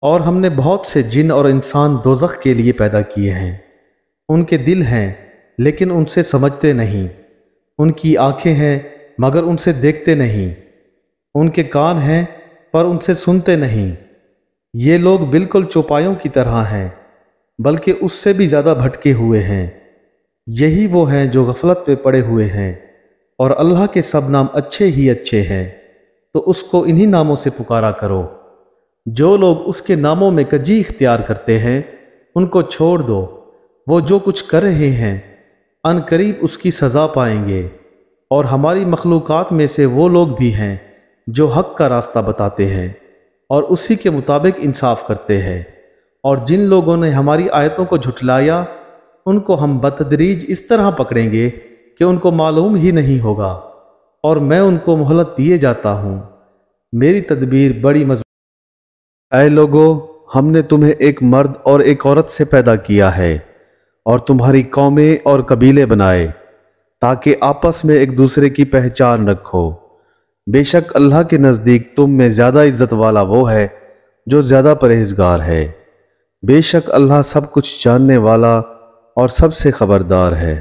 اور ہم نے بہت سے جن اور انسان دوزخ کے لیے پیدا کیے ہیں۔ ان کے دل ہیں لیکن ان سے سمجھتے نہیں، ان کی آنکھیں ہیں مگر ان سے دیکھتے نہیں، ان کے کان ہیں پر ان سے سنتے نہیں۔ یہ لوگ بالکل چوپایوں کی طرح ہیں، بلکہ اس سے بھی زیادہ بھٹکے ہوئے ہیں۔ یہی وہ ہیں جو غفلت پہ پڑے ہوئے ہیں، اور اللہ کے سب نام اچھے ہی اچھے ہیں، تو اس کو انہی ناموں سے پکارا کرو۔ جو لوگ اس کے ناموں میں کجی اختیار کرتے ہیں ان کو چھوڑ دو، وہ جو کچھ کر رہے ہیں ان قریب اس کی سزا پائیں گے۔ اور ہماری مخلوقات میں سے وہ لوگ بھی ہیں جو حق کا راستہ بتاتے ہیں اور اسی کے مطابق انصاف کرتے ہیں، اور جن لوگوں نے ہماری آیتوں کو جھٹلایا ان کو ہم بتدریج اس طرح پکڑیں گے کہ ان کو معلوم ہی نہیں ہوگا، اور میں ان کو مہلت دیے جاتا ہوں۔ میری تدبیر بڑی مضبوط۔ اے لوگو، ہم نے تمہیں ایک مرد اور ایک عورت سے پیدا کیا ہے اور تمہاری قومیں اور قبیلے بنائے تاکہ آپس میں ایک دوسرے کی پہچان رکھو۔ بے شک اللہ کے نزدیک تم میں زیادہ عزت والا وہ ہے جو زیادہ پرہیزگار ہے۔ بے شک اللہ سب کچھ جاننے والا اور سب سے خبردار ہے۔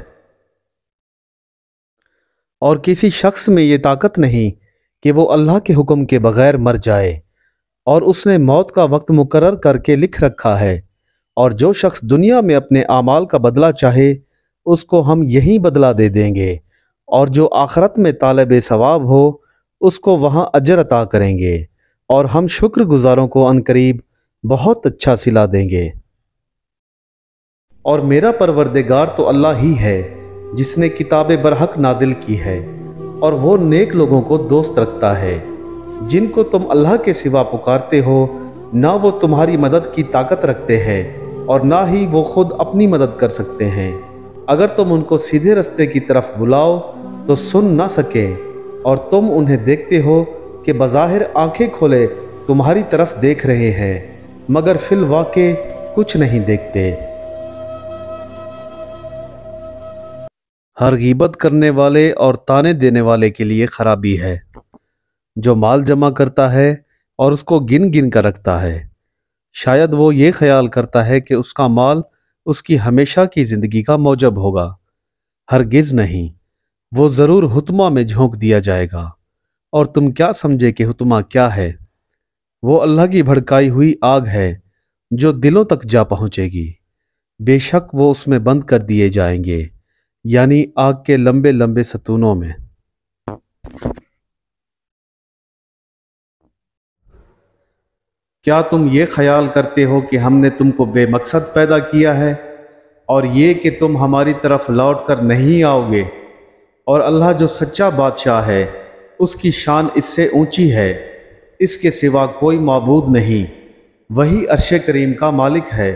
اور کسی شخص میں یہ طاقت نہیں کہ وہ اللہ کے حکم کے بغیر مر جائے، اور اس نے موت کا وقت مقرر کر کے لکھ رکھا ہے، اور جو شخص دنیا میں اپنے اعمال کا بدلہ چاہے اس کو ہم یہی بدلہ دے دیں گے، اور جو آخرت میں طالب ثواب ہو اس کو وہاں اجر عطا کریں گے، اور ہم شکر گزاروں کو عنقریب بہت اچھا صلہ دیں گے۔ اور میرا پروردگار تو اللہ ہی ہے جس نے کتاب برحق نازل کی ہے، اور وہ نیک لوگوں کو دوست رکھتا ہے۔ جن کو تم اللہ کے سوا پکارتے ہو نہ وہ تمہاری مدد کی طاقت رکھتے ہیں اور نہ ہی وہ خود اپنی مدد کر سکتے ہیں۔ اگر تم ان کو سیدھے رستے کی طرف بلاؤ تو سن نہ سکیں، اور تم انہیں دیکھتے ہو کہ بظاہر آنکھیں کھولے تمہاری طرف دیکھ رہے ہیں مگر فی الواقع کچھ نہیں دیکھتے۔ ہر غیبت کرنے والے اور طعنے دینے والے کے لیے خرابی ہے، جو مال جمع کرتا ہے اور اس کو گن گن کر رکھتا ہے، شاید وہ یہ خیال کرتا ہے کہ اس کا مال اس کی ہمیشہ کی زندگی کا موجب ہوگا۔ ہرگز نہیں، وہ ضرور حطمہ میں جھونک دیا جائے گا۔ اور تم کیا سمجھے کہ حطمہ کیا ہے؟ وہ اللہ کی بھڑکائی ہوئی آگ ہے جو دلوں تک جا پہنچے گی۔ بے شک وہ اس میں بند کر دیے جائیں گے، یعنی آگ کے لمبے لمبے ستونوں میں۔ کیا تم یہ خیال کرتے ہو کہ ہم نے تم کو بے مقصد پیدا کیا ہے، اور یہ کہ تم ہماری طرف لوٹ کر نہیں آؤ گے؟ اور اللہ جو سچا بادشاہ ہے اس کی شان اس سے اونچی ہے، اس کے سوا کوئی معبود نہیں، وہی عرش کریم کا مالک ہے۔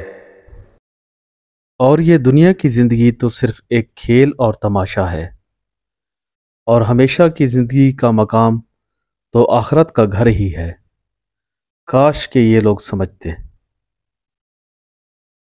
اور یہ دنیا کی زندگی تو صرف ایک کھیل اور تماشا ہے، اور ہمیشہ کی زندگی کا مقام تو آخرت کا گھر ہی ہے۔ کاش کہ یہ لوگ سمجھتے۔